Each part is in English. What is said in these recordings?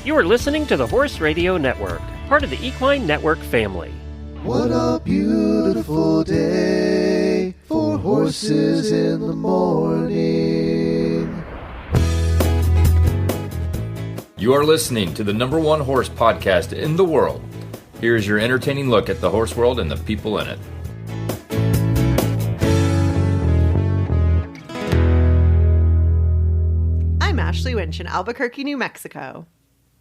You are listening to the Horse Radio Network, part of the Equine Network family. What a beautiful day for horses in the morning. You are listening to the #1 horse podcast in the world. Here is your entertaining look at the horse world and the people in it. I'm Ashley Winch in Albuquerque, New Mexico.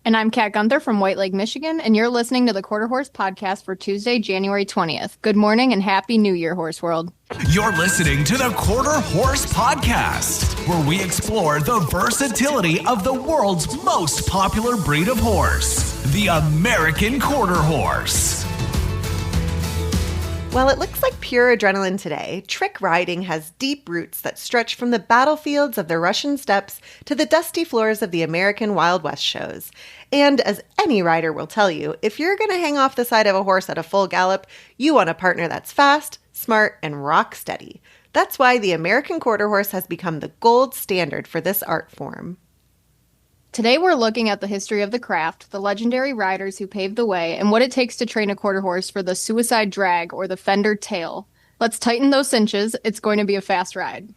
And I'm Kat Guenther from White Lake, Michigan, and you're listening to the Quarter Horse Podcast for Tuesday, January 20th. Good morning and Happy New Year, Horse World. You're listening to the Quarter Horse Podcast, where we explore the versatility of the world's most popular breed of horse, the American Quarter Horse. Well, it looks like pure adrenaline today. Trick riding has deep roots that stretch from the battlefields of the Russian steppes to the dusty floors of the American Wild West shows. And as any rider will tell you, if you're going to hang off the side of a horse at a full gallop, you want a partner that's fast, smart, and rock steady. That's why the American Quarter Horse has become the gold standard for this art form. Today we're looking at the history of the craft, the legendary riders who paved the way, and what it takes to train a quarter horse for the suicide drag or the fender tail. Let's tighten those cinches. It's going to be a fast ride.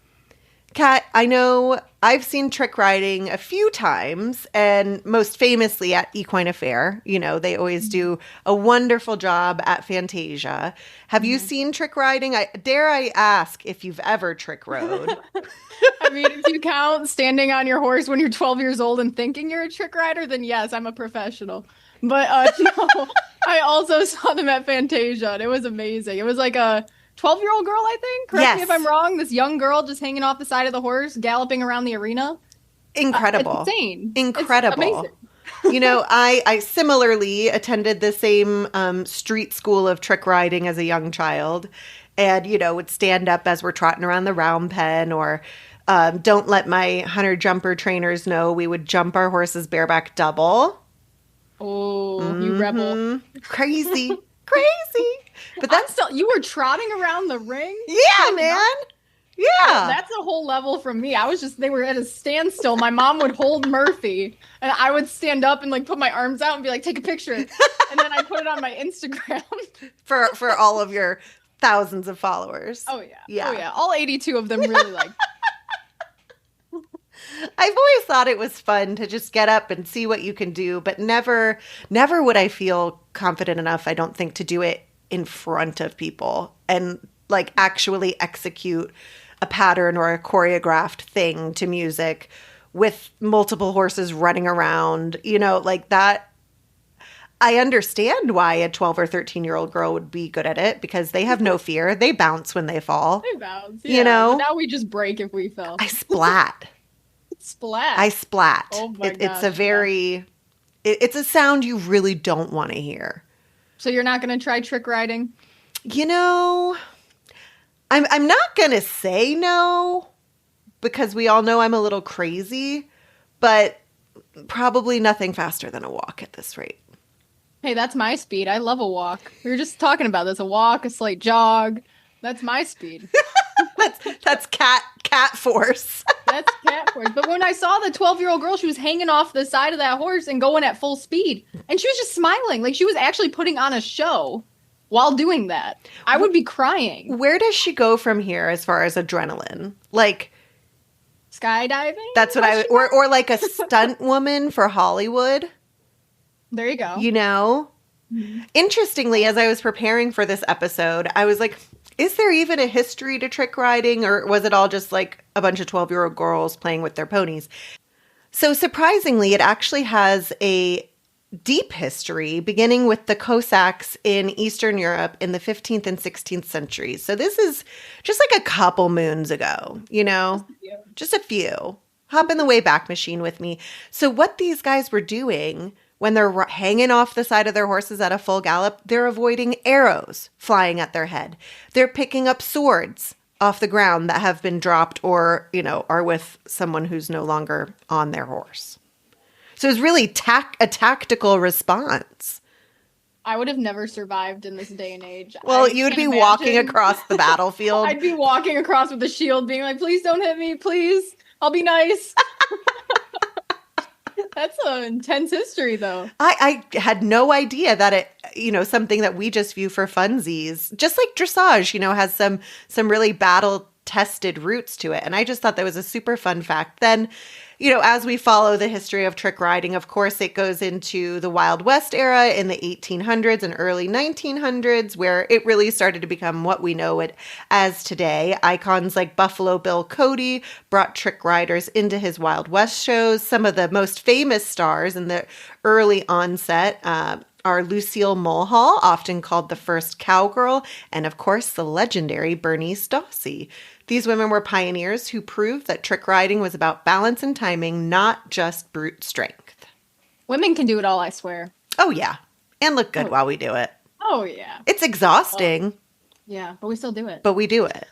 Kat, I know I've seen trick riding a few times, and most famously at Equine Affair. You know, they always do a wonderful job at Fantasia. Have you seen trick riding? Dare I ask if you've ever trick rode? I mean, if you count standing on your horse when you're 12 years old and thinking you're a trick rider, then yes, I'm a professional. But no, I also saw them at Fantasia, and it was amazing. It was like a 12-year-old girl, I think. Correct me if I'm wrong. This young girl just hanging off the side of the horse, galloping around the arena. Incredible. It's insane. Incredible. It's amazing. You know, I similarly attended the same street school of trick riding as a young child, and, you know, would stand up as we're trotting around the round pen, or don't let my hunter jumper trainers know we would jump our horses bareback double. Oh, you rebel. Crazy. Crazy. But that's still, you were trotting around the ring? Yeah, man. Yeah. That's a whole level from me. They were at a standstill. My mom would hold Murphy, and I would stand up and like put my arms out and be like, take a picture. And then I put it on my Instagram. For all of your thousands of followers. Oh, yeah. Yeah. Oh, yeah. All 82 of them really like. I've always thought it was fun to just get up and see what you can do, but never would I feel confident enough, I don't think, to do it in front of people and like actually execute a pattern or a choreographed thing to music with multiple horses running around, you know, like that. I understand why a 12 or 13-year-old girl would be good at it, because they have no fear. They bounce when they fall. They bounce, yeah. You know? But now we just break if we fell. I splat. Splat. I splat. Oh my gosh, it's a very, it's a sound you really don't want to hear. So you're not going to try trick riding? You know, I'm not going to say no, because we all know I'm a little crazy, but probably nothing faster than a walk at this rate. Hey, that's my speed. I love a walk. We were just talking about this. A walk, a slight jog. That's my speed. That's cat force. That's cat force. But when I saw the 12-year-old girl, she was hanging off the side of that horse and going at full speed. And she was just smiling. Like she was actually putting on a show while doing that. I would be crying. Where does she go from here as far as adrenaline? Like skydiving? That's what or like a stunt woman for Hollywood. There you go. You know? Mm-hmm. Interestingly, as I was preparing for this episode, I was like, is there even a history to trick riding, or was it all just like a bunch of 12-year-old girls playing with their ponies? So surprisingly, it actually has a deep history, beginning with the Cossacks in Eastern Europe in the 15th and 16th centuries. So this is just like a couple moons ago, you know? Just a few. Hop in the Wayback Machine with me. So what these guys were doing when they're hanging off the side of their horses at a full gallop, they're avoiding arrows flying at their head. They're picking up swords off the ground that have been dropped or, you know, are with someone who's no longer on their horse. So it's really a tactical response. I would have never survived in this day and age. Well, you'd be walking across the battlefield. I'd be walking across with a shield being like, please don't hit me, please. I'll be nice. That's an intense history, though. I had no idea that it, something that we just view for funsies, just like dressage, has some really battle tested roots to it. And I just thought that was a super fun fact. Then, as we follow the history of trick riding, of course, it goes into the Wild West era in the 1800s and early 1900s, where it really started to become what we know it as today. Icons like Buffalo Bill Cody brought trick riders into his Wild West shows. Some of the most famous stars in the early onset are Lucille Mulhall, often called the first cowgirl, and of course the legendary Bernice Dawsey. These women were pioneers who proved that trick riding was about balance and timing, not just brute strength. Women can do it all, I swear. Oh yeah, and look good while we do it. Oh yeah. It's exhausting. Yeah, but we still do it. But we do it.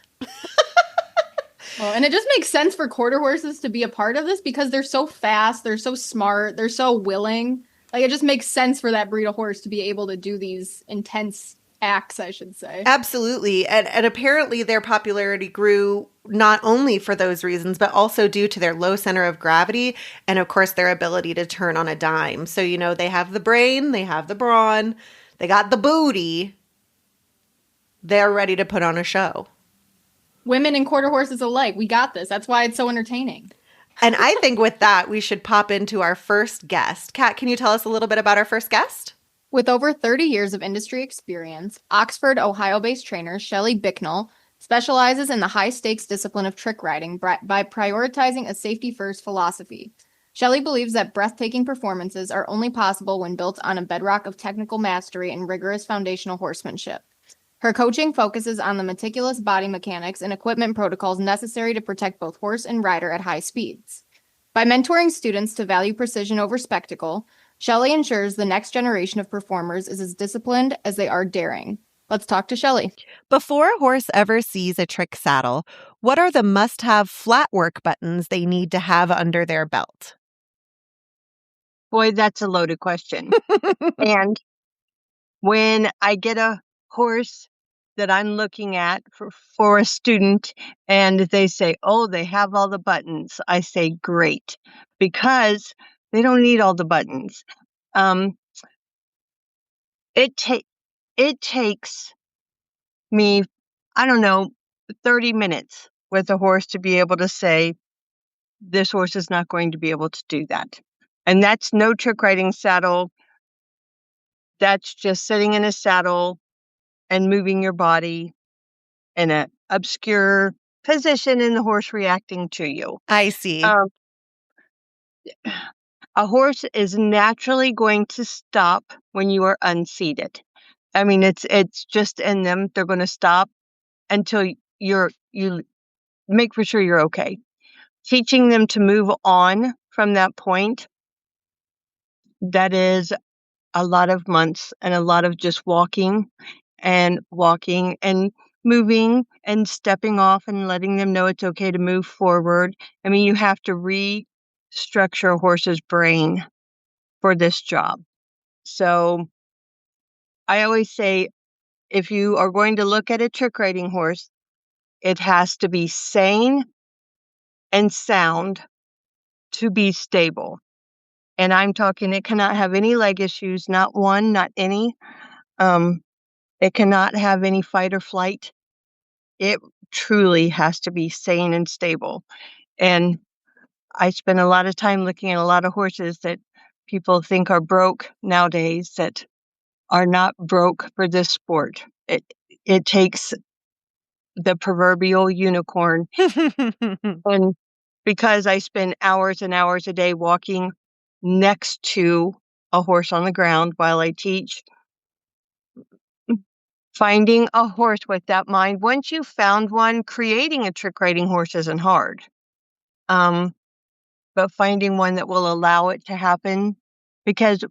Well, and it just makes sense for quarter horses to be a part of this because they're so fast, they're so smart, they're so willing. Like, it just makes sense for that breed of horse to be able to do these intense acts, I should say. Absolutely. And apparently their popularity grew not only for those reasons, but also due to their low center of gravity and, of course, their ability to turn on a dime. So, they have the brain, they have the brawn, they got the booty. They're ready to put on a show. Women and quarter horses alike, we got this. That's why it's so entertaining. And I think with that, we should pop into our first guest. Kat, can you tell us a little bit about our first guest? With over 30 years of industry experience, Oxford, Ohio-based trainer Shelly Bicknell specializes in the high-stakes discipline of trick riding by prioritizing a safety-first philosophy. Shelly believes that breathtaking performances are only possible when built on a bedrock of technical mastery and rigorous foundational horsemanship. Her coaching focuses on the meticulous body mechanics and equipment protocols necessary to protect both horse and rider at high speeds. By mentoring students to value precision over spectacle, Shelly ensures the next generation of performers is as disciplined as they are daring. Let's talk to Shelly. Before a horse ever sees a trick saddle, what are the must-have flat work buttons they need to have under their belt? Boy, that's a loaded question. And when I get a horse that I'm looking at for a student and they say, oh, they have all the buttons, I say, great, because they don't need all the buttons. It takes me, 30 minutes with a horse to be able to say, this horse is not going to be able to do that. And that's no trick riding saddle. That's just sitting in a saddle and moving your body in an obscure position and the horse reacting to you. I see. A horse is naturally going to stop when you are unseated. I mean, it's just in them. They're going to stop until you make for sure you're okay. Teaching them to move on from that point, that is a lot of months and a lot of just walking and moving and stepping off and letting them know it's okay to move forward. I mean, you have to restructure a horse's brain for this job. So I always say, if you are going to look at a trick riding horse, it has to be sane and sound to be stable. And I'm talking, it cannot have any leg issues, not one, not any. It cannot have any fight or flight. It truly has to be sane and stable. And I spend a lot of time looking at a lot of horses that people think are broke nowadays that are not broke for this sport. It takes the proverbial unicorn. And because I spend hours and hours a day walking next to a horse on the ground while I teach, finding a horse with that mind. Once you've found one, creating a trick riding horse isn't hard. But finding one that will allow it to happen, because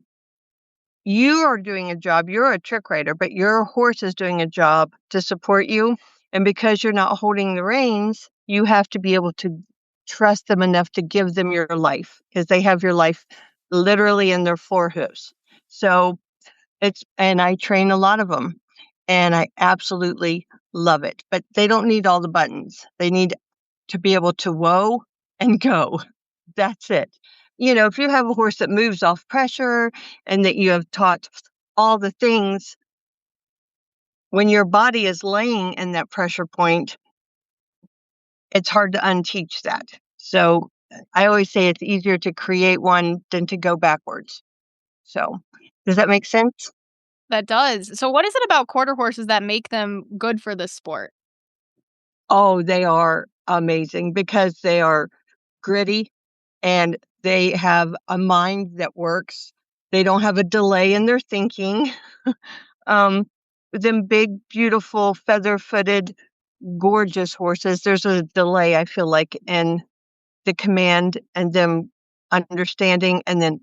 you are doing a job, you're a trick rider, but your horse is doing a job to support you. And because you're not holding the reins, you have to be able to trust them enough to give them your life, because they have your life literally in their forehoofs. So and I train a lot of them and I absolutely love it, but they don't need all the buttons. They need to be able to whoa and go. That's it. if you have a horse that moves off pressure and that you have taught all the things, when your body is laying in that pressure point, it's hard to unteach that. So I always say it's easier to create one than to go backwards. So does that make sense? That does. So what is it about quarter horses that make them good for this sport? Oh, they are amazing because they are gritty and they have a mind that works. They don't have a delay in their thinking. Them big, beautiful, feather-footed, gorgeous horses, there's a delay, I feel like, in the command and them understanding, and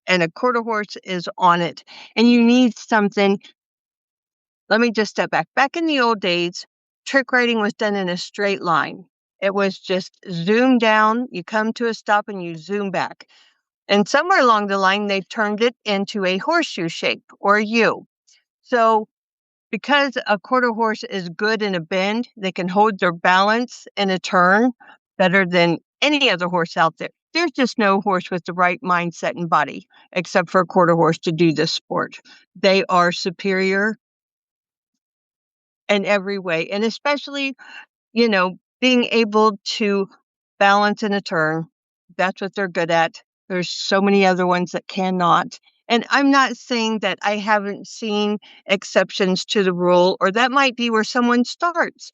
a quarter horse is on it. And you need something. Let me just step back. Back in the old days, trick riding was done in a straight line. It was just zoom down, you come to a stop and you zoom back. And somewhere along the line, they turned it into a horseshoe shape or a U. So because a quarter horse is good in a bend, they can hold their balance in a turn better than any other horse out there. There's just no horse with the right mindset and body, except for a quarter horse to do this sport. They are superior in every way. And especially, being able to balance in a turn. That's what they're good at. There's so many other ones that cannot. And I'm not saying that I haven't seen exceptions to the rule, or that might be where someone starts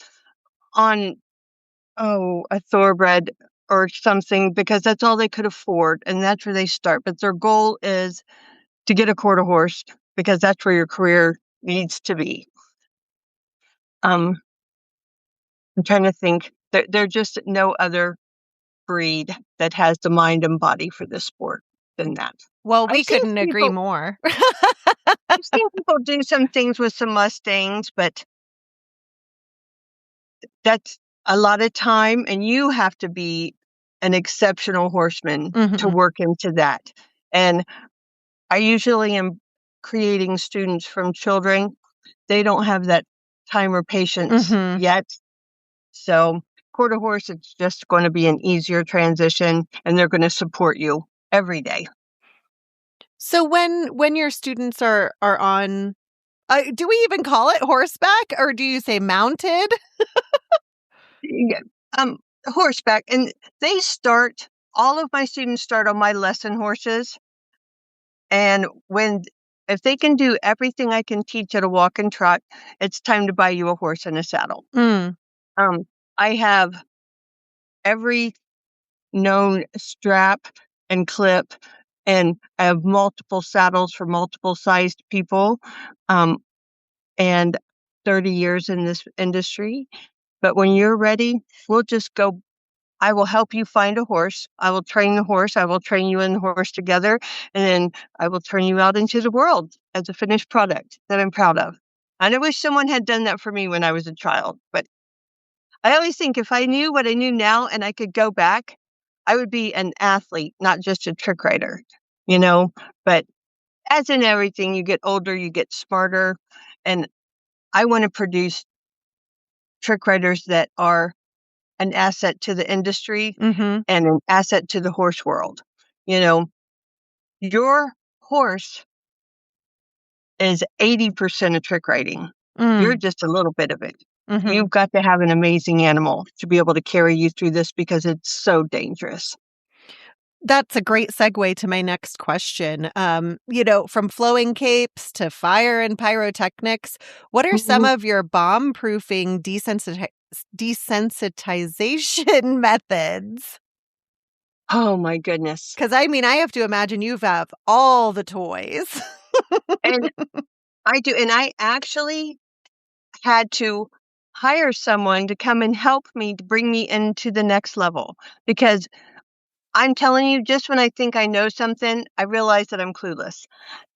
on, a thoroughbred or something, because that's all they could afford. And that's where they start. But their goal is to get a quarter horse because that's where your career needs to be. I'm trying to think. There's just no other breed that has the mind and body for this sport than that. Well, we I've seen couldn't agree people- more. I've seen people do some things with some Mustangs, but that's a lot of time, and you have to be an exceptional horseman to work into that. And I usually am creating students from children. They don't have that time or patience yet. So quarter horse, it's just going to be an easier transition, and they're going to support you every day. So when your students are on, do we even call it horseback, or do you say mounted? Yeah, horseback, and all of my students start on my lesson horses. And if they can do everything I can teach at a walk and trot, it's time to buy you a horse and a saddle. I have every known strap and clip, and I have multiple saddles for multiple sized people, and 30 years in this industry. But when you're ready, we'll just go. I will help you find a horse. I will train the horse. I will train you and the horse together. And then I will turn you out into the world as a finished product that I'm proud of. And I wish someone had done that for me when I was a child. But I always think if I knew what I knew now and I could go back, I would be an athlete, not just a trick rider, But as in everything, you get older, you get smarter. And I want to produce trick riders that are an asset to the industry and an asset to the horse world. Your horse is 80% of trick riding. You're just a little bit of it. You've got to have an amazing animal to be able to carry you through this because it's so dangerous. That's a great segue to my next question. From flowing capes to fire and pyrotechnics, what are some of your bomb-proofing desensitization methods? Oh, my goodness. Because, I have to imagine you have all the toys. And I do. And I actually had to hire someone to come and help me to bring me into the next level, because I'm telling you, just when I think I know something, I realize that I'm clueless.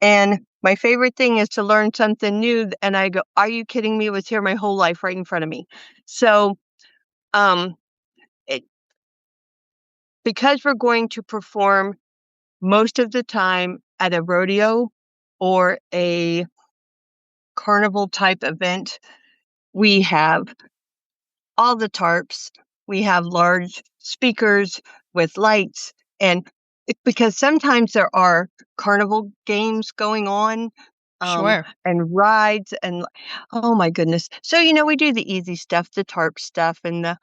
And my favorite thing is to learn something new. And I go, are you kidding me? It was here my whole life right in front of me. So because we're going to perform most of the time at a rodeo or a carnival type event, we have all the tarps. We have large speakers with lights, and because sometimes there are carnival games going on, Sure. and rides, and oh my goodness. So, we do the easy stuff, the tarp stuff, and the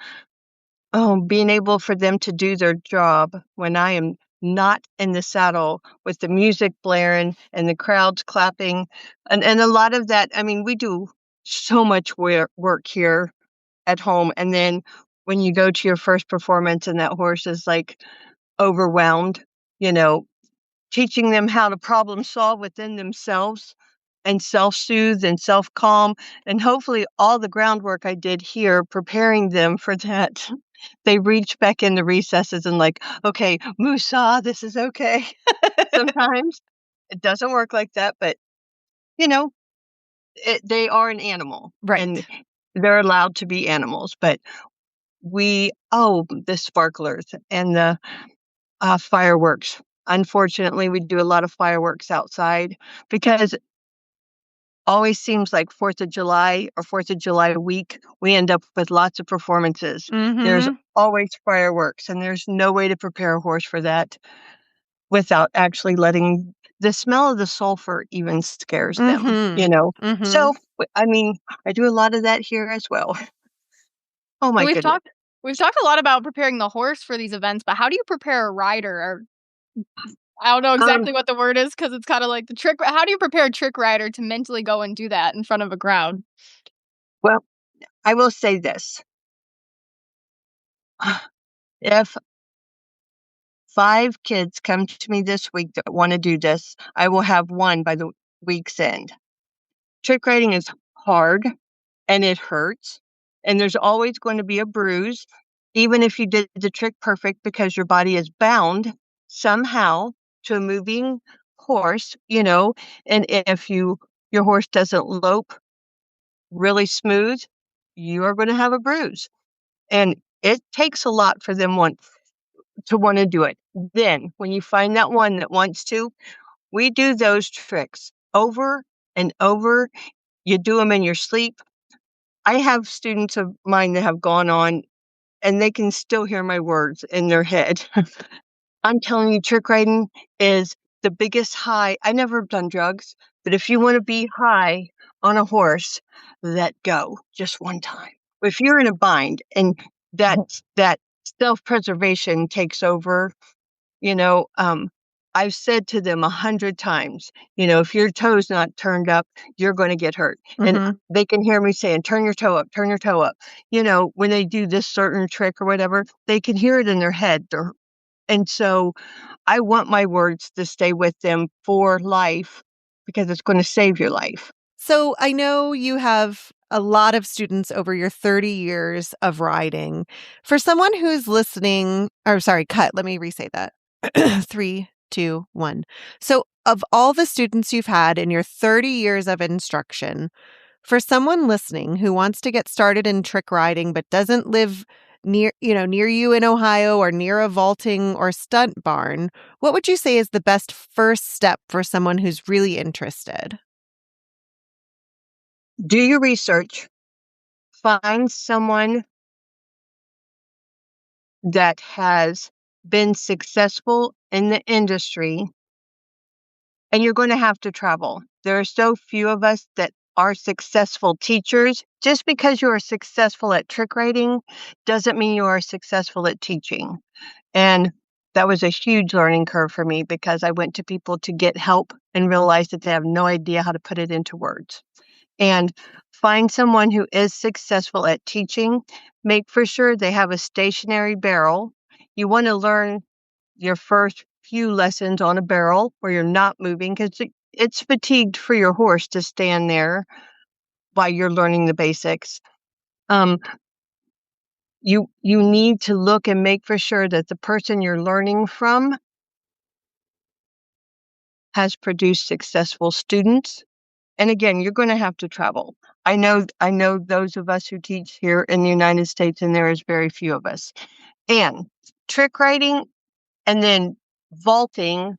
being able for them to do their job when I am not in the saddle with the music blaring and the crowds clapping. And a lot of that, I mean, we do so much work here at home. And then when you go to your first performance and that horse is like overwhelmed, teaching them how to problem solve within themselves and self-soothe and self-calm, and hopefully all the groundwork I did here preparing them for that. They reach back in the recesses and like, okay, Musa, this is okay. Sometimes it doesn't work like that, but they are an animal, Right. and they're allowed to be animals. But the sparklers and the fireworks. Unfortunately, we do a lot of fireworks outside because always seems like 4th of July or 4th of July week, we end up with lots of performances. There's always fireworks, and there's no way to prepare a horse for that without actually letting the smell of the sulfur even scares them, So, I mean, I do a lot of that here as well. Oh my goodness. We've talked a lot about preparing the horse for these events, but how do you prepare a rider? Or I don't know exactly what the word is because it's kind of like the trick. How do you prepare a trick rider to mentally go and do that in front of a crowd? Well, I will say this. If 5 kids come to me this week that want to do this, I will have one by the week's end. Trick riding is hard and it hurts, and there's always going to be a bruise, even if you did the trick perfect, because your body is bound somehow to a moving horse, and if your horse doesn't lope really smooth, you are going to have a bruise. And it takes a lot for them to want to do it. Then when you find that one that wants to, we do those tricks over and over. You do them in your sleep. I have students of mine that have gone on and they can still hear my words in their head. I'm telling you, trick riding is the biggest high. I never have done drugs, but if you want to be high on a horse, let go just one time. If you're in a bind and that self-preservation takes over, I've said to them 100 times, if your toe's not turned up, you're going to get hurt. And they can hear me saying, turn your toe up, turn your toe up. When they do this certain trick or whatever, they can hear it in their head. And so I want my words to stay with them for life because it's going to save your life. So I know you have a lot of students over your 30 years of riding. For someone who's listening, let me re-say that. 3, 2, 1. So of all the students you've had in your 30 years of instruction, for someone listening who wants to get started in trick riding but doesn't live near you in Ohio or near a vaulting or stunt barn, what would you say is the best first step for someone who's really interested? Do your research. Find someone that has been successful in the industry, and you're going to have to travel. There are so few of us that are successful teachers. Just because you are successful at trick riding doesn't mean you are successful at teaching. And that was a huge learning curve for me because I went to people to get help and realized that they have no idea how to put it into words. And find someone who is successful at teaching. Make for sure they have a stationary barrel. You want to learn your first few lessons on a barrel where you're not moving because it's fatigued for your horse to stand there while you're learning the basics. You need to look and make for sure that the person you're learning from has produced successful students. And again, you're going to have to travel. I know those of us who teach here in the United States, and there is very few of us. And trick riding and then vaulting,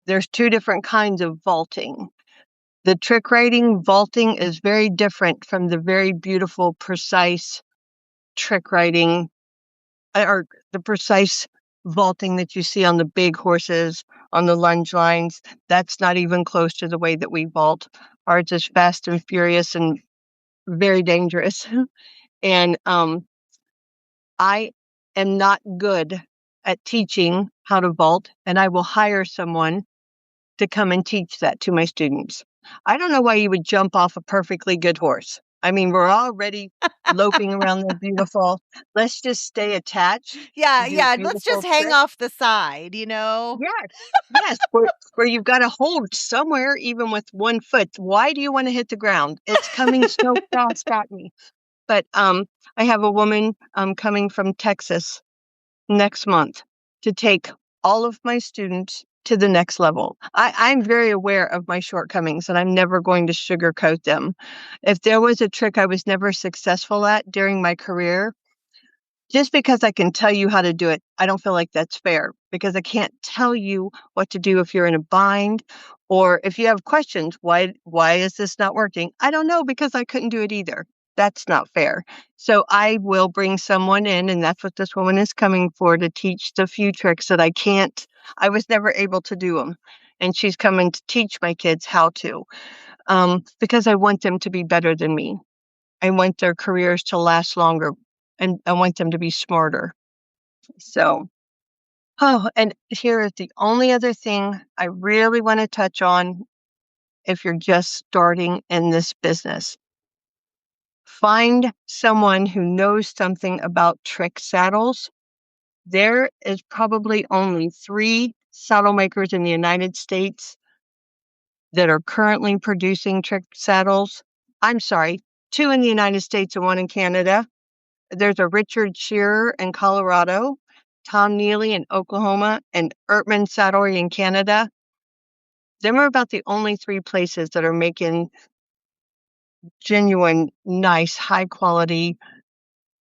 there's 2 different kinds of vaulting. The trick riding vaulting is very different from the very beautiful, precise trick riding or the precise vaulting that you see on the big horses on the lunge lines. That's not even close to the way that we vault. Ours is fast and furious and very dangerous. And I am not good at teaching how to vault, and I will hire someone to come and teach that to my students. I don't know why you would jump off a perfectly good horse. I mean, we're already loping around there beautiful. Let's just stay attached. Yeah, and do yeah. Let's beautiful just hang tricks. off the side, you know? Yes, yes, where you've got to hold somewhere, even with one foot. Why do you want to hit the ground? It's coming so fast at me. But I have a woman coming from Texas next month to take all of my students to the next level. I'm very aware of my shortcomings, and I'm never going to sugarcoat them. If there was a trick I was never successful at during my career, just because I can tell you how to do it, I don't feel like that's fair, because I can't tell you what to do if you're in a bind, or if you have questions, why is this not working? I don't know, because I couldn't do it either. That's not fair. So I will bring someone in, and that's what this woman is coming for, to teach the few tricks that I was never able to do them. And she's coming to teach my kids how to, because I want them to be better than me. I want their careers to last longer, and I want them to be smarter. So, and here is the only other thing I really want to touch on if you're just starting in this business. Find someone who knows something about trick saddles. There is probably only 3 saddle makers in the United States that are currently producing trick saddles. I'm sorry, 2 in the United States and 1 in Canada. There's a Richard Shearer in Colorado, Tom Neely in Oklahoma, and Ertman Saddlery in Canada. Them are about the only 3 places that are making genuine, nice, high quality,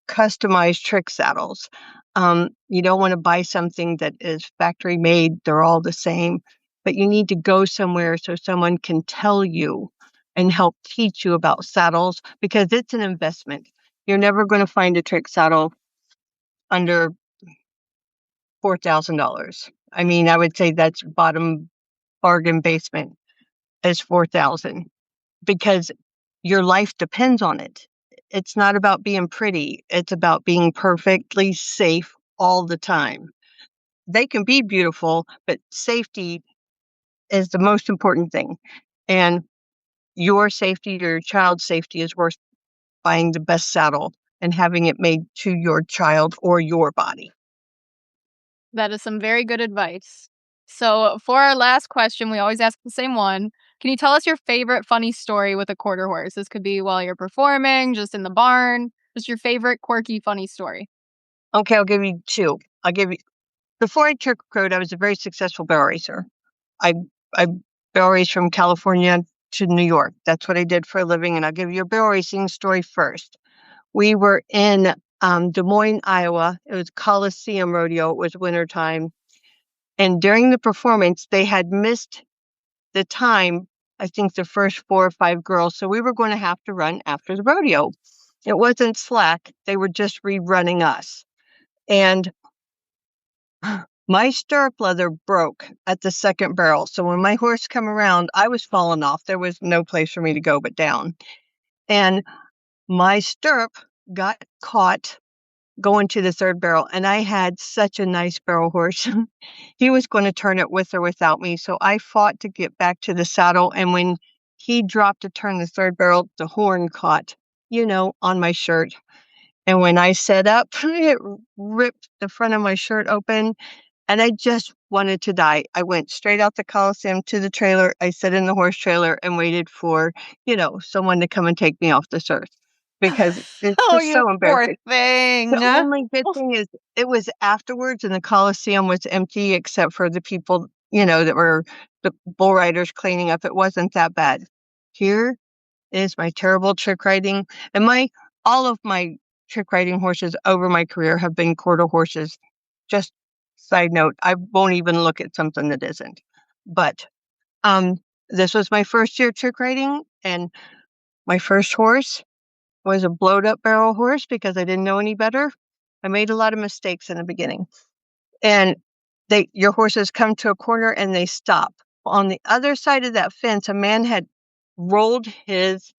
customized trick saddles. You don't want to buy something that is factory made. They're all the same, but you need to go somewhere so someone can tell you and help teach you about saddles, because it's an investment. You're never going to find a trick saddle under $4,000. I mean, I would say that's bottom bargain basement is $4,000, because your life depends on it. It's not about being pretty. It's about being perfectly safe all the time. They can be beautiful, but safety is the most important thing. And your safety, your child's safety, is worth buying the best saddle and having it made to your child or your body. That is some very good advice. So, for our last question, we always ask the same one. Can you tell us your favorite funny story with a quarter horse? This could be while you're performing, just in the barn, just your favorite quirky, funny story. Okay, I'll give you 2. Before I trick rode, I was a very successful barrel racer. I barrel raced from California to New York. That's what I did for a living, and I'll give you a barrel racing story first. We were in Des Moines, Iowa. It was Coliseum Rodeo. It was wintertime. And during the performance, they had missed the time, I think the first 4 or 5 girls. So we were going to have to run after the rodeo. It wasn't slack. They were just rerunning us. And my stirrup leather broke at the second barrel. So when my horse come around, I was falling off. There was no place for me to go but down. And my stirrup got caught going to the third barrel, and I had such a nice barrel horse. He was going to turn it with or without me, so I fought to get back to the saddle, and when he dropped to turn the third barrel, the horn caught, on my shirt. And when I set up, it ripped the front of my shirt open, and I just wanted to die. I went straight out the Coliseum to the trailer. I sat in the horse trailer and waited for, someone to come and take me off this earth, because it's Oh, just you so poor embarrassing. thing. The only good thing is it was afterwards, and the Coliseum was empty except for the people, that were the bull riders cleaning up. It wasn't that bad. Here is my terrible trick riding, and all of my trick riding horses over my career have been quarter horses. Just side note, I won't even look at something that isn't. But this was my first year trick riding, and my first horse was a blowed up barrel horse because I didn't know any better. I made a lot of mistakes in the beginning. and your horses come to a corner and they stop. On the other side of that fence, a man had rolled his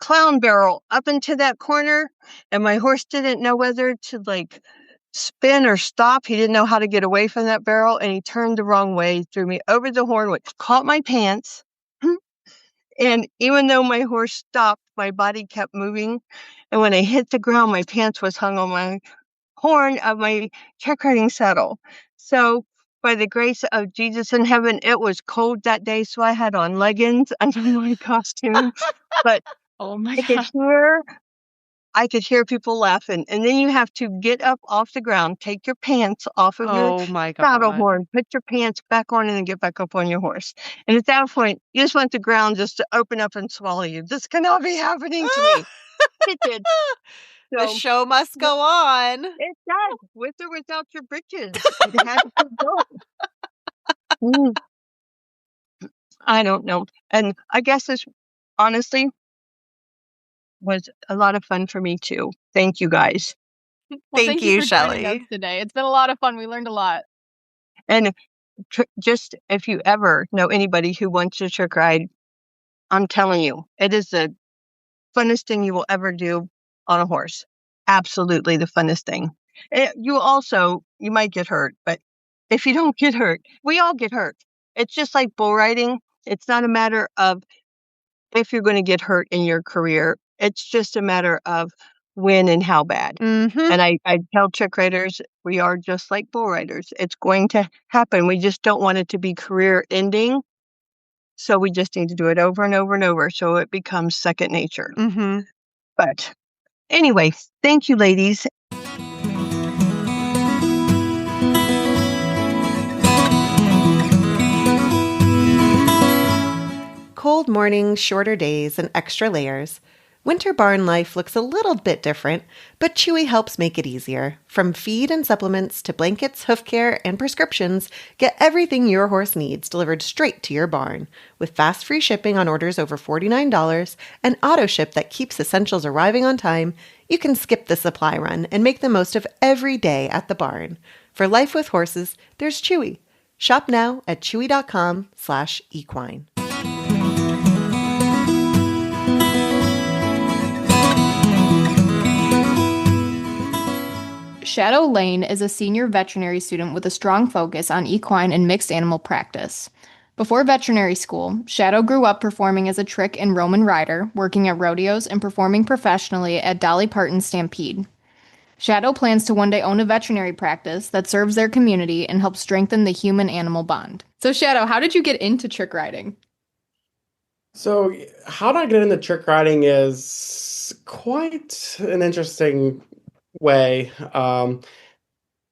clown barrel up into that corner, and my horse didn't know whether to like spin or stop. He didn't know how to get away from that barrel, and he turned the wrong way, threw me over the horn, which caught my pants. And even though my horse stopped, my body kept moving. And when I hit the ground, my pants was hung on my horn of my check riding saddle. So by the grace of Jesus in heaven, it was cold that day, so I had on leggings under my costume. But Oh my I could God. hear people laughing. And then you have to get up off the ground, take your pants off of your Oh my saddle God. horn, put your pants back on, and then get back up on your horse. And at that point, you just want the ground just to open up and swallow you. This cannot be happening to me. It did. The So show must go on. it does, with or without your britches. It had to keep going. I don't know. And I guess this honestly was a lot of fun for me too. Thank you guys. Well, Thank thank you, you for joining us Shelly. today. It's been a lot of fun. We learned a lot. And just if you ever know anybody who wants to trick ride, I'm telling you, it is the funnest thing you will ever do on a horse. Absolutely the funnest thing. You might get hurt, but if you don't get hurt, we all get hurt. It's just like bull riding. It's not a matter of if you're going to get hurt in your career. It's just a matter of when and how bad. Mm-hmm. And I tell trick riders, we are just like bull riders. It's going to happen. We just don't want it to be career ending. So we just need to do it over and over and over so it becomes second nature. Mm-hmm. But anyway, thank you, ladies. Cold mornings, shorter days, and extra layers. Winter barn life looks a little bit different, but Chewy helps make it easier. From feed and supplements to blankets, hoof care, and prescriptions, get everything your horse needs delivered straight to your barn. With fast free shipping on orders over $49 and auto ship that keeps essentials arriving on time, you can skip the supply run and make the most of every day at the barn. For life with horses, there's Chewy. Shop now at chewy.com/equine. Shadow Lane is a senior veterinary student with a strong focus on equine and mixed animal practice. Before veterinary school, Shadow grew up performing as a trick and Roman rider, working at rodeos, and performing professionally at Dolly Parton Stampede. Shadow plans to one day own a veterinary practice that serves their community and helps strengthen the human-animal bond. So Shadow, how did you get into trick riding? So how did I get into trick riding is quite an interesting way.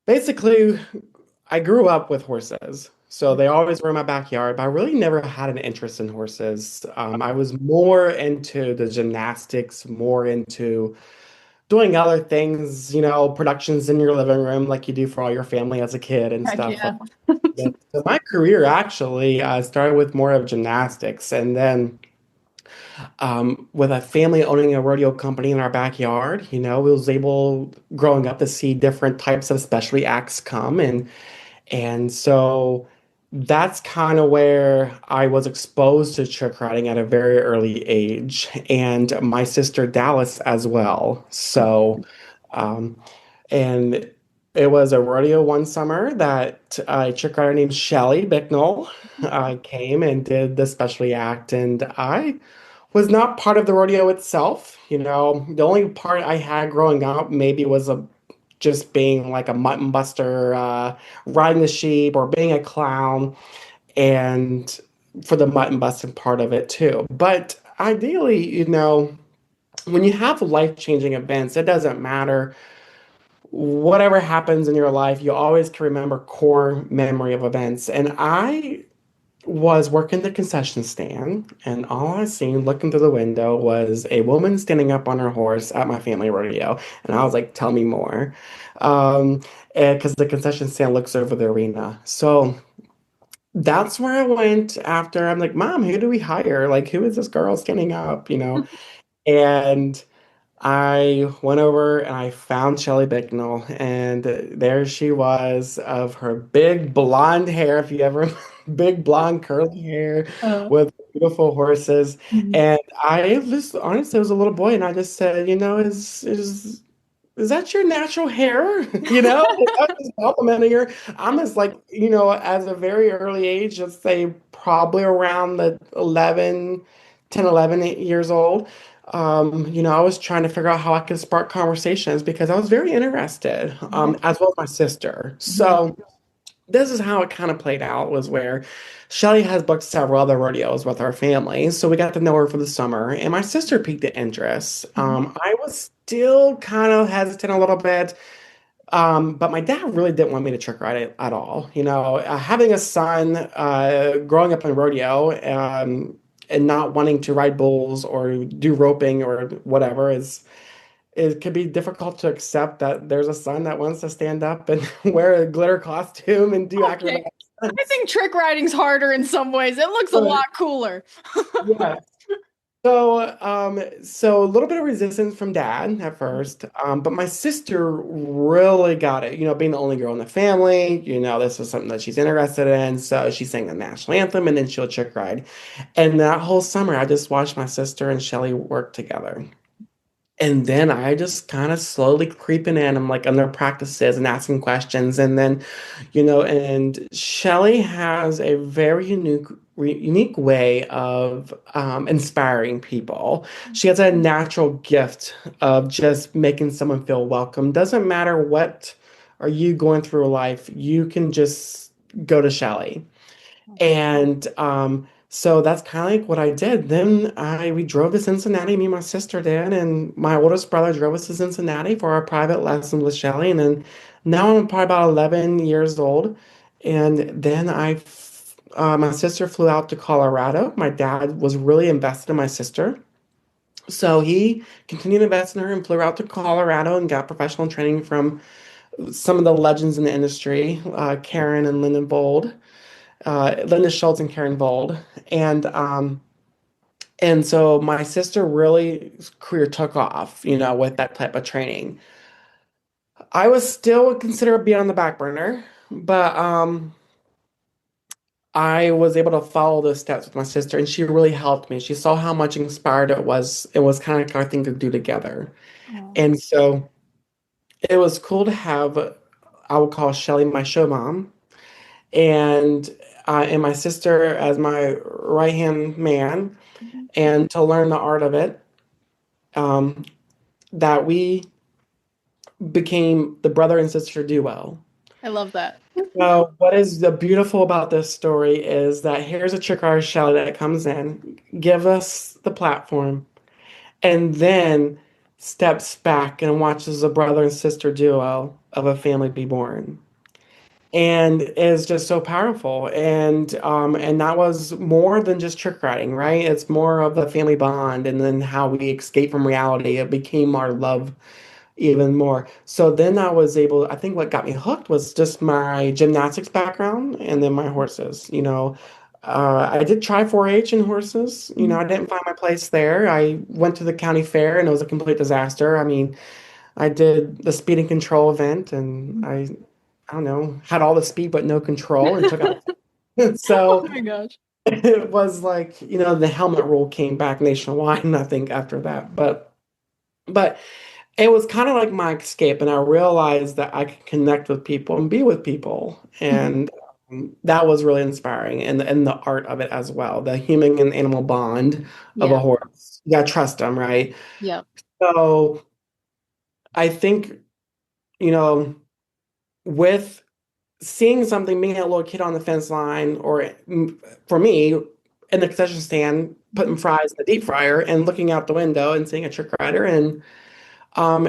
Basically, I grew up with horses, so they always were in my backyard, but I really never had an interest in horses. I was more into the gymnastics, more into doing other things, productions in your living room like you do for all your family as a kid and Heck stuff yeah. like that. So my career actually started with more of gymnastics, and then with a family owning a rodeo company in our backyard, we was able growing up to see different types of specialty acts come, and so that's kind of where I was exposed to trick riding at a very early age, and my sister Dallas as well. So, um, and it was a rodeo one summer that a trick rider named Shelly Bicknell came and did the specialty act, and I was not part of the rodeo itself. The only part I had growing up maybe was just being like a mutton buster, riding the sheep, or being a clown, and for the mutton busting part of it too. But ideally, when you have life-changing events, it doesn't matter whatever happens in your life, you always can remember core memory of events. And I was working the concession stand, and all I seen looking through the window was a woman standing up on her horse at my family rodeo. And I was like, tell me more. Because the concession stand looks over the arena. So that's where I went after. I'm like, Mom, who do we hire? Like, who is this girl standing up? And I went over and I found Shelly Bicknell, and there she was of her big blonde hair, if you ever, big blonde curly hair Uh, with beautiful horses. mhm. And I just honestly was a little boy, and I just said, is that your natural hair? I was just complimenting her. I'm as like, as a very early age, let's say probably around the 10, 11 years old. I was trying to figure out how I could spark conversations because I was very interested, Yeah. as well as my sister. Mhm. So this is how it kind of played out was where Shelly has booked several other rodeos with our family. So we got to know her for the summer, and my sister piqued the interest. Mhm. I was still kind of hesitant a little bit, but my dad really didn't want me to trick ride it at all. Having a son, growing up in rodeo, and not wanting to ride bulls or do roping or whatever it could be difficult to accept that there's a son that wants to stand up and wear a glitter costume and do Okay. acrobatic I stunts. think trick riding's harder in some ways. It looks a But lot cooler. yeah. So a little bit of resistance from dad at first, but my sister really got it. Being the only girl in the family, this is something that she's interested in. So she sang the national anthem and then she'll trick ride. And that whole summer, I just watched my sister and Shelly work together. And then I just kind of slowly creeping in. I'm like on their practices and asking questions. And then, and Shelly has a very unique way of inspiring people. She has a natural gift of just making someone feel welcome. Doesn't matter what are you going through in life, you can just go to Shelly. And so that's kind of like what I did. Then we drove to Cincinnati, me and my sister did, and my oldest brother drove us to Cincinnati for our private lessons with Shelly. And then now I'm probably about 11 years old. And then my sister flew out to Colorado. My dad was really invested in my sister. So he continued to invest in her and flew out to Colorado and got professional training from some of the legends in the industry, Karen and Lyndon Bold, Linda Schultz and Karen Vold. And so my sister really career took off, with that type of training. I was still considered being on the back burner, but I was able to follow those steps with my sister, and she really helped me. She saw how much inspired it was. It was kind of our thing to do together. Oh. And so it was cool to have, I would call Shelly my show mom, and my sister as my right hand man, Mhm. and to learn the art of it. Um, that we became the brother and sister duo. I love that. So what is the beautiful about this story is that here's a trick artist Shelly that comes in, give us the platform, and then steps back and watches a brother and sister duo of a family be born. And is just so powerful. And that was more than just trick riding, right? It's more of the family bond and then how we escape from reality. It became our love even more. So then I think what got me hooked was just my gymnastics background and then my horses. I did try 4-H in horses. Mhm. I didn't find my place there. I went to the county fair and it was a complete disaster. I mean, I did the speed and control event and I don't know, had all the speed but no control and took out. Oh So my gosh. it was like, the helmet rule came back nationwide, I think, after that. But it was kind of like my escape, and I realized that I could connect with people and be with people, and that was really inspiring, and the art of it as well, the human and animal bond of a Yeah. horse. You gotta trust them, right? Yeah. So I think, you know, with seeing something, being a little kid on the fence line, or for me, in the concession stand, putting fries in the deep fryer and looking out the window and seeing a trick rider, and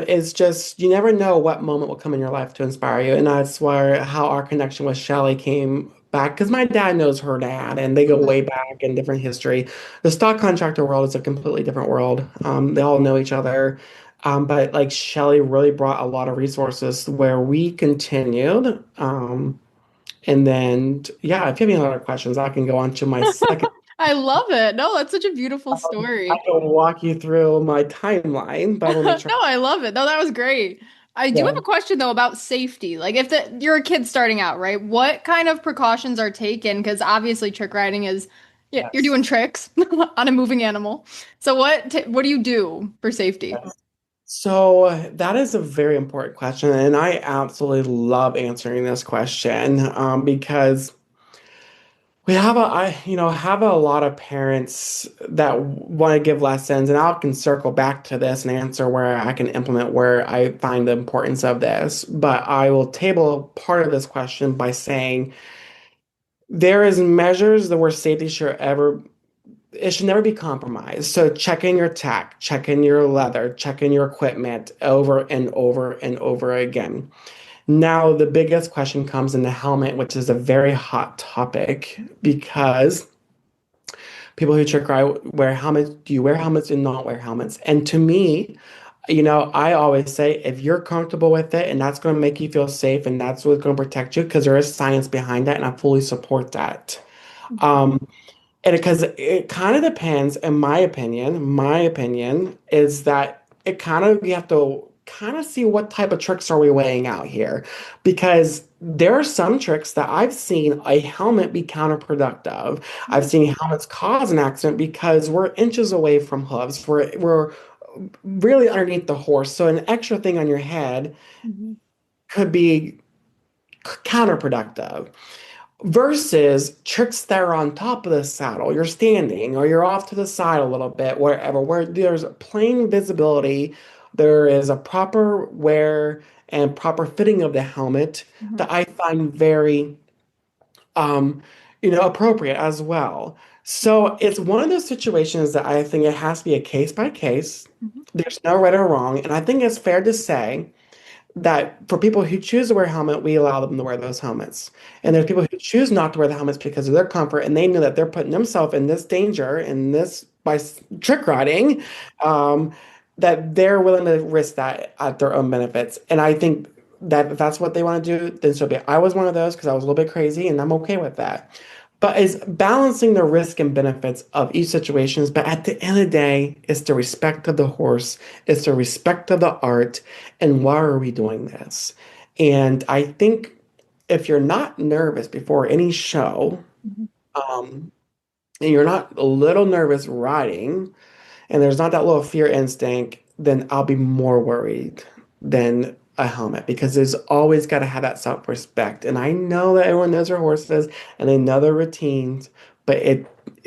it's just you never know what moment will come in your life to inspire you, and that's where how our connection with Shelly came back because my dad knows her dad, and they go Mhm. way back in different history. The stock contractor world is a completely different world. They all know each other, but like Shelly really brought a lot of resources where we continued. And then, yeah, if you have any other questions, I can go on to my second. I love it. No, that's such a beautiful I story. can walk you through my timeline, but I will make sure. No, I love it. No, that was great. I do have Yeah. a question though about safety. Like if you're a kid starting out, right? What kind of precautions are taken? Because obviously trick riding is yeah, you're Yes. doing tricks on a moving animal. So what do you do for safety? Yes. So that is a very important question, and I absolutely love answering this question because we have have a lot of parents that want to give lessons, and I can circle back to this and answer where I can implement where I find the importance of this. But I will table part of this question by saying there is measures that where safety should ever it should never be compromised. So check in your tack, check in your leather, check in your equipment over and over and over again. Now, the biggest question comes in the helmet, which is a very hot topic because people who trick ride wear helmets. Do you wear helmets and not wear helmets? And to me, I always say if you're comfortable with it and that's going to make you feel safe and that's what's going to protect you, because there is science behind that, and I fully support that. Um, and because it kind of depends, in my opinion is that it kind of you have to kind of see what type of tricks are we weighing out here. Because there are some tricks that I've seen a helmet be counterproductive. I've seen helmets cause an accident because we're inches away from hooves. We're really underneath the horse. So an extra thing on your head Mhm. could be counterproductive versus tricks that are on top of the saddle. You're standing or you're off to the side a little bit, wherever, where there's plain visibility, there is a proper wear and proper fitting of the helmet Mhm. that I find very, um, appropriate as well. So it's one of those situations that I think it has to be a case by case. Mhm. There's no right or wrong. And I think it's fair to say that for people who choose to wear a helmet, we allow them to wear those helmets. And there's people who choose not to wear the helmets because of their comfort, and they know that they're putting themselves in this danger, in this by trick riding, um, that they're willing to risk that at their own benefits. And I think that if that's what they want to do, then so be it. I was one of those because I was a little bit crazy, and I'm okay with that. But is balancing the risk and benefits of each situations. But at the end of the day, it's the respect of the horse, it's the respect of the art, and why are we doing this? And I think if you're not nervous before any show, Mhm. um, and you're not a little nervous riding, and there's not that little fear instinct, then I'll be more worried than a helmet because there's always got to have that self-respect. And I know that everyone knows their horses and they know their routines, but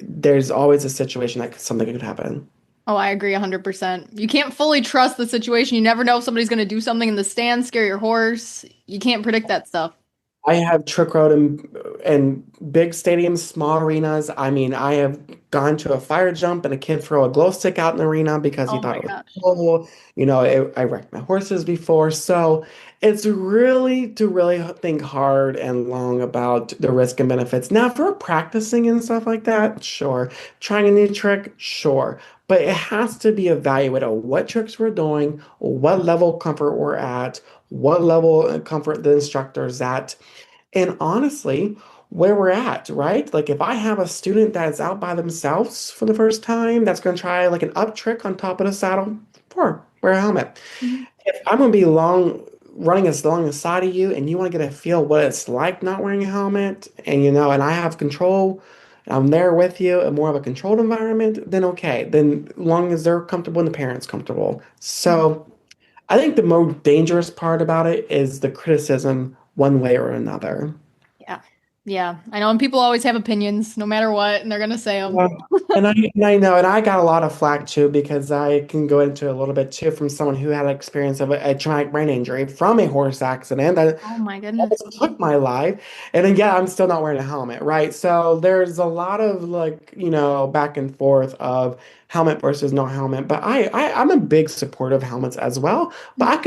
there's always a situation that something could happen. Oh, I agree 100%. You can't fully trust the situation. You never know if somebody's going to do something in the stand, scare your horse. You can't predict that stuff. I have trick rode in big stadiums, small arenas. I mean, I have gone to a fire jump and a kid throw a glow stick out in the arena because he Oh thought my it was gosh. cool. I wrecked my horses before. So it's really to really think hard and long about the risk and benefits. Now, if we're practicing and stuff like that, sure. Trying a new trick, sure. But it has to be evaluated on what tricks we're doing, what level of comfort we're at, what level of comfort the instructor is at, and honestly, where we're at, right? Like if I have a student that's out by themselves for the first time, that's going to try like an up trick on top of the saddle, sure, wear a helmet. Mhm. If I'm going to be running as along the side of you and you want to get a feel what it's like not wearing a helmet and I have control, I'm there with you in more of a controlled environment, then okay. Then long as they're comfortable and the parents comfortable. So I think the more dangerous part about it is the criticism one way or another. Yeah. Yeah. I know. And people always have opinions no matter what, and they're going to say them. Yeah. And I know, and I got a lot of flack too because I can go into a little bit too from someone who had an experience of a traumatic brain injury from a horse accident that Oh my goodness. almost took my life. And then, yeah, I'm still not wearing a helmet, right? So there's a lot of like, back and forth of helmet versus no helmet. But I'm a big supporter of helmets as well. But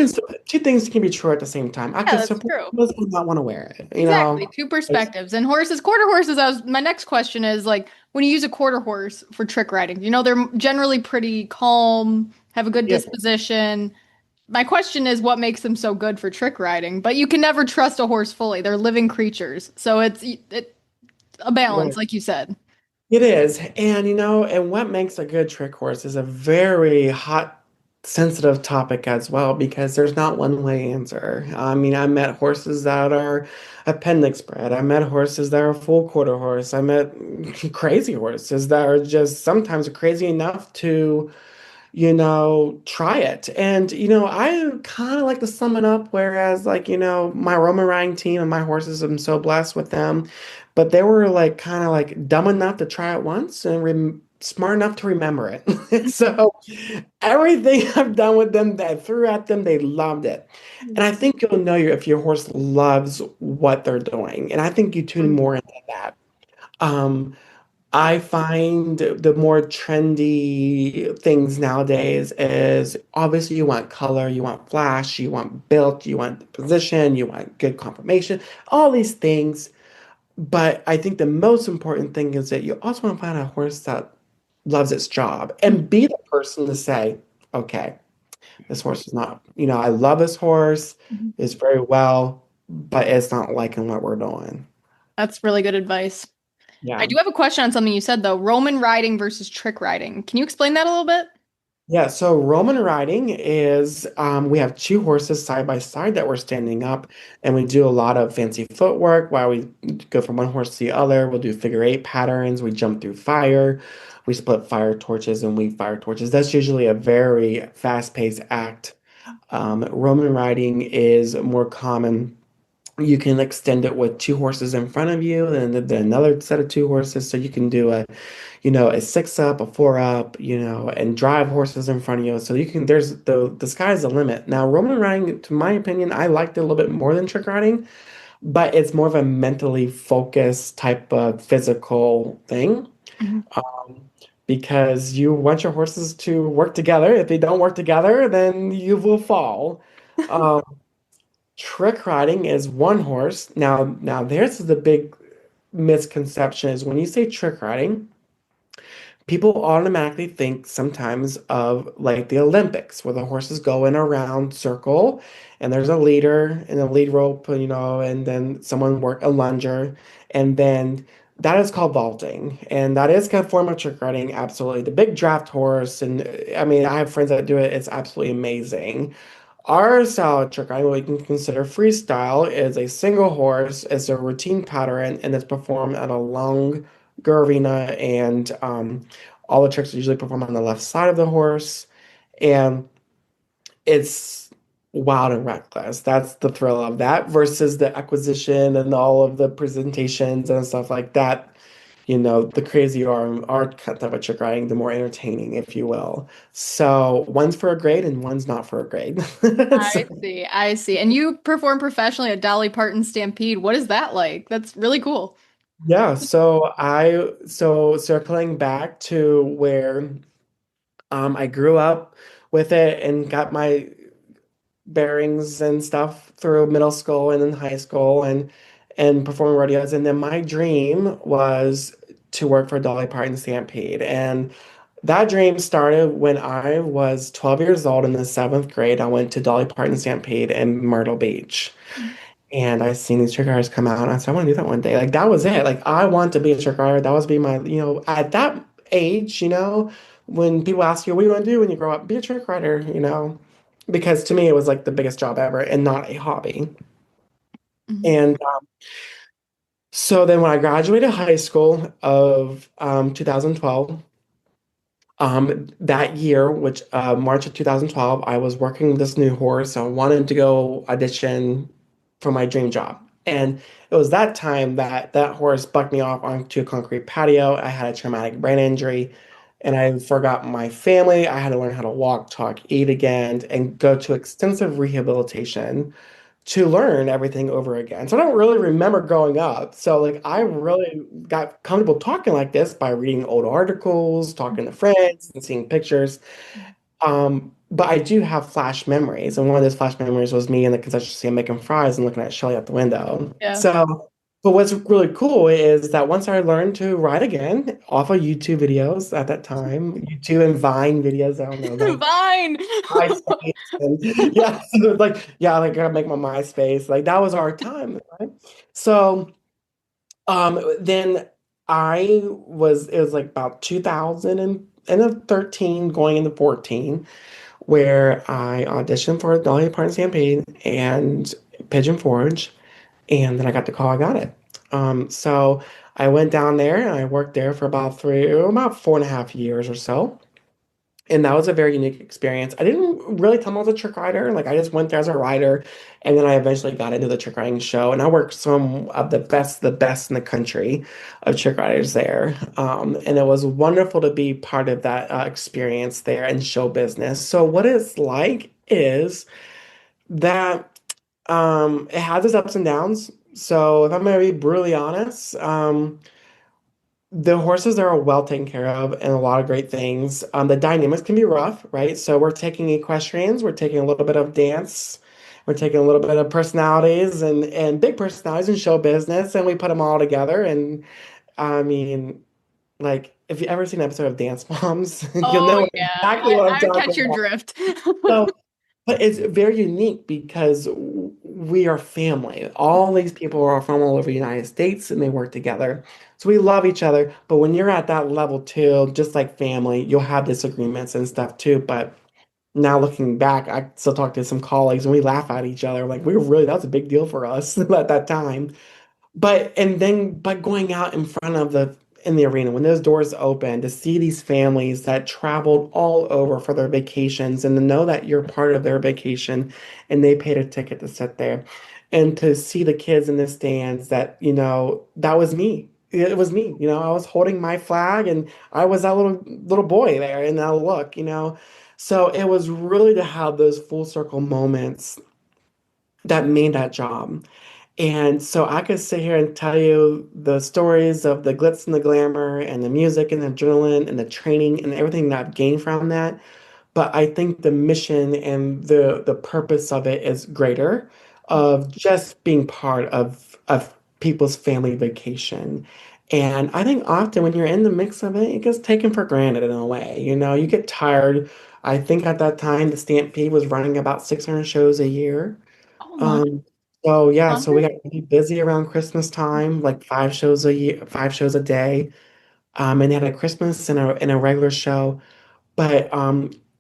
two things can be true at the same time. I Yeah, can that's support true. those who not want to wear it. Exactly. Two perspectives. And horses, quarter horses, my next question is like when you use a quarter horse for trick riding, they're generally pretty calm, have a good Yeah. disposition. My question is what makes them so good for trick riding? But you can never trust a horse fully. They're living creatures. So it's a balance, Right. like you said. It is. And and what makes a good trick horse is a very hot, sensitive topic as well, because there's not one way answer. I mean, I met horses that are appendix bred. I met horses that are full quarter horse. I met crazy horses that are just sometimes crazy enough to try it. And, I kind of like to sum it up, whereas, like, my Roman riding team and my horses, I'm so blessed with them, but they were like kind of like dumb enough to try it once and smart enough to remember it. So everything I've done with them that I threw at them, they loved it. And I think you'll know if your horse loves what they're doing. And I think you tune more into that. Um, I find the more trendy things nowadays is obviously you want color, you want flash, you want built, you want position, you want good conformation, all these things. But I think the most important thing is that you also want to find a horse that loves its job and be the person to say, okay, this horse is not, I love this horse, it's very well, but it's not liking what we're doing. That's really good advice. I Yeah. do have a question on something you said, though. Roman riding versus trick riding. Can you explain that a little bit? Yeah, so Roman riding is we have two horses side by side that we're standing up, and we do a lot of fancy footwork while we go from one horse to the other. We'll do figure eight patterns. We jump through fire. We split fire torches and weave fire torches. That's usually a very fast-paced act. Roman riding is more common. You can extend it with two horses in front of you and then another set of two horses. So you can do a six up, a four up, and drive horses in front of you. So you can, there's the sky's the limit. Now, Roman riding, to my opinion, I liked it a little bit more than trick riding, but it's more of a mentally focused type of physical thing. Um, because you want your horses to work together. If they don't work together, then you will fall. Um, Trick riding is one horse. Now there's the big misconception is when you say trick riding, people automatically think sometimes of like the Olympics, where the horses go in a round circle and there's a leader and a lead rope, and then someone work a lunger, and then that is called vaulting, and that is a form of trick riding, absolutely. The big draft horse, and I mean, I have friends that do it. It's absolutely amazing. Our style of trick riding, what we can consider freestyle, is a single horse, it's a routine pattern, and it's performed at a long arena, and all the tricks are usually performed on the left side of the horse, and it's wild and reckless. That's the thrill of that versus the acquisition and all of the presentations and stuff like that. The crazier art type of trick riding, the more entertaining, if you will. So one's for a grade and one's not for a grade. I see. I see. And you perform professionally at Dolly Parton Stampede. What is that like? That's really cool. Yeah, so circling back to where I grew up with it and got my bearings and stuff through middle school and then high school and performing rodeos. And then my dream was to work for Dolly Parton Stampede. And that dream started when I was 12 years old in the seventh grade. I went to Dolly Parton Stampede in Myrtle Beach. And I seen these trick riders come out, and I said, I want to do that one day. Like, that was it. Like, I want to be a trick rider. That was be my, at that age, when people ask you, what do you want to do when you grow up? Be a trick rider. Because to me, it was like the biggest job ever and not a hobby. And so then when I graduated high school of 2012, that year, which March of 2012, I was working with this new horse. I wanted to go audition for my dream job. And it was that time that that horse bucked me off onto a concrete patio. I had a traumatic brain injury and I forgot my family. I had to learn how to walk, talk, eat again, and go to extensive rehabilitation to learn everything over again. So I don't really remember growing up. So like I really got comfortable talking like this by reading old articles, talking to friends, and seeing pictures. But I do have flash memories, and one of those flash memories was me in the concession stand making fries and looking at Shelly out the window. Yeah. So, but what's really cool is that once I learned to ride again off of YouTube videos at that time, YouTube and Vine videos, I don't know, like Fine. MySpace, and yeah, so I gotta make my MySpace. Like that was our time, right? So, then it was like about 2000 and end of 13 going into 14 where I auditioned for Dolly Parton Stampede and Pigeon Forge, and then I got the call, I got it. So I went down there and I worked there for about 4.5 years or so. And that was a very unique experience. I didn't really come as a trick rider. Like I just went there as a rider, and then I eventually got into the trick riding show. And I worked some of the best in the country of trick riders there. And it was wonderful to be part of that experience there in show business. So what it's like is that it has its ups and downs. So if I'm going to be brutally honest, the horses there are well taken care of and a lot of great things. The dynamics can be rough, right? So we're taking equestrians, we're taking a little bit of dance, we're taking a little bit of personalities and big personalities in show business, and we put them all together. And I mean, like if you ever seen an episode of Dance Moms, you'll Oh know yeah, exactly what I'm I talking catch your about. drift. So, but it's very unique because we are family. All these people are from all over the United States and they work together. So we love each other. But when you're at that level too, just like family, you'll have disagreements and stuff too. But now looking back, I still talk to some colleagues and we laugh at each other. Like that was a big deal for us at that time. But going out in front of the in the arena when those doors open to see these families that traveled all over for their vacations and to know that you're part of their vacation and they paid a ticket to sit there and to see the kids in the stands that that was me. It was me. I was holding my flag and I was that little boy there in that look. So it was really to have those full circle moments that made that job. And so I could sit here and tell you the stories of the glitz and the glamour and the music and the adrenaline and the training and everything that I've gained from that. But I think the mission and the purpose of it is greater of just being part of people's family vacation. And I think often when you're in the mix of it, it gets taken for granted in a way. You get tired. I think at that time the Stampede was running about 600 shows a year. Oh my, Um, so yeah, so we 100? got really busy around Christmas time, like 5 shows a year, 5 shows a day. And they had a Christmas and a regular show. But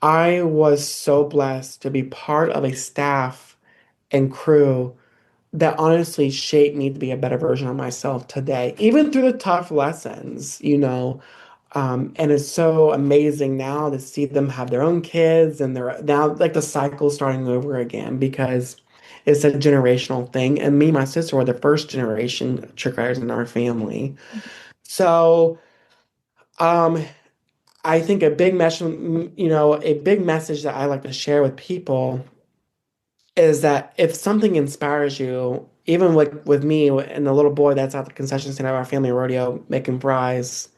I was so blessed to be part of a staff and crew that honestly shaped me to be a better version of myself today, even through the tough lessons. And it's so amazing now to see them have their own kids and they're now like the cycle starting over again because it's a generational thing. And me and my sister were the first generation trick riders in our family. So um, I think a big message that I like to share with people is that if something inspires you, even with me and the little boy that's at the concession stand at our family rodeo making fries,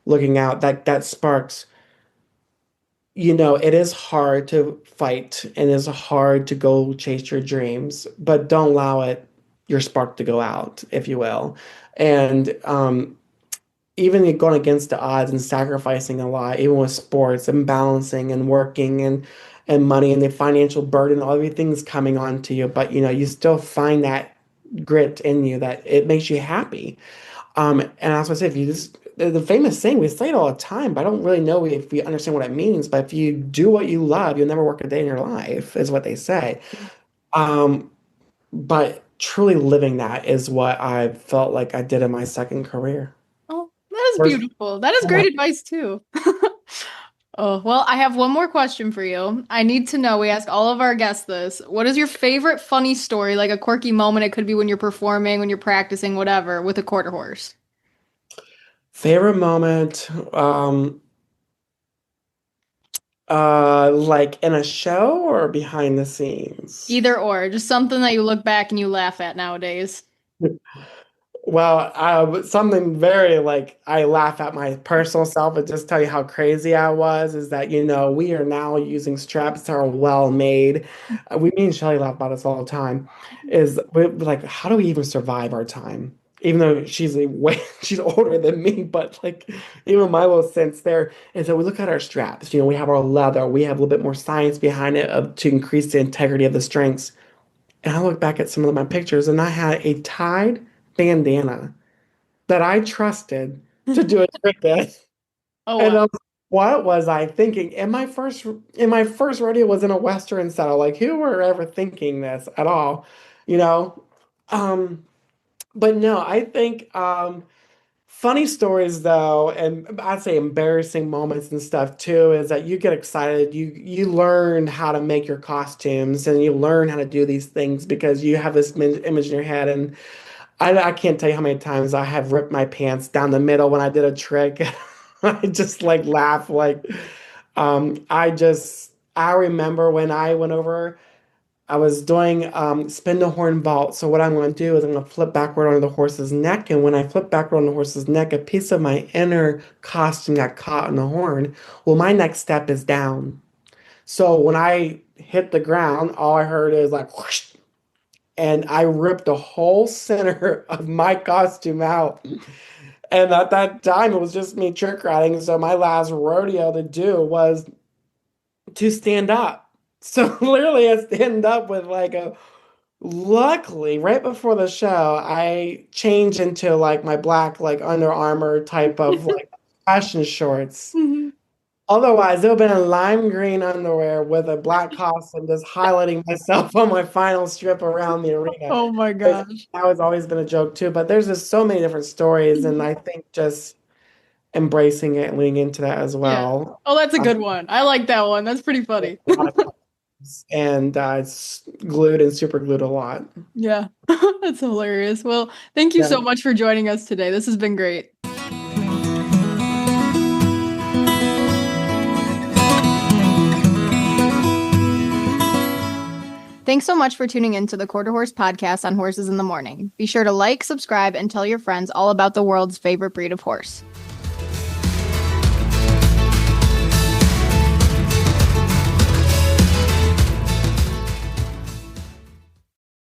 looking out, that sparks. It is hard to fight and it's hard to go chase your dreams, but don't allow your spark to go out, if you will. And even going against the odds and sacrificing a lot, even with sports and balancing and working and money and the financial burden, all everything's coming onto you, but you still find that grit in you that it makes you happy. And as I said, if you just the famous saying, we say it all the time, but I don't really know if we understand what it means. But if you do what you love, you'll never work a day in your life, is what they say. Um, but truly living that is what I felt like I did in my second career. Oh, that is First, beautiful. That is great advice too. Oh, well, I have one more question for you. I need to know, we ask all of our guests this. What is your favorite funny story, like a quirky moment? It could be when you're performing, when you're practicing, whatever, with a quarter horse. favorite moment, like in a show or behind the scenes? Either or, just something that you look back and you laugh at nowadays. Well, something very like I laugh at my personal self and just tell you how crazy I was is that, we are now using straps that are well made. Me and Shelly laugh about this all the time. Is we're like, how do we even survive our time? Even though she's older than me, but like even my little sense there is that we look at our straps. We have our leather, we have a little bit more science behind it to increase the integrity of the strings. And I look back at some of my pictures and I had a tied bandana that I trusted to do a trick this. Oh, And wow. what was I thinking? And my first rodeo was in a Western saddle. Like, who were ever thinking this at all? You know? But no, I think funny stories though, and I'd say embarrassing moments and stuff too, is that you get excited. You learn how to make your costumes and you learn how to do these things because you have this image in your head. And I can't tell you how many times I have ripped my pants down the middle when I did a trick. I just like laugh like I remember when I went over, I was doing spin the horn vault. So what I'm going to do is I'm going to flip backward on the horse's neck, and when I flip backward on the horse's neck, a piece of my inner costume got caught in the horn. Well, my next step is down. So when I hit the ground, all I heard is like whoosh, and I ripped the whole center of my costume out. And at that time, it was just me trick riding. So my last rodeo to do was to stand up. So literally, I stand up with like a. Luckily, right before the show, I changed into like my black like Under Armour type of like fashion shorts. Otherwise, it would have been a lime green underwear with a black costume, just highlighting myself on my final strip around the arena. Oh my gosh. That has always been a joke too. But there's just so many different stories, and I think just embracing it and leaning into that as Yeah. well. Oh, that's a good one. I like that one. That's pretty funny. And it's glued and super glued a lot. Yeah, that's hilarious. Well, thank you so much for joining us today. This has been great. Thanks so much for tuning in to the Quarter Horse podcast on Horses in the Morning. Be sure to like, subscribe, and tell your friends all about the world's favorite breed of horse.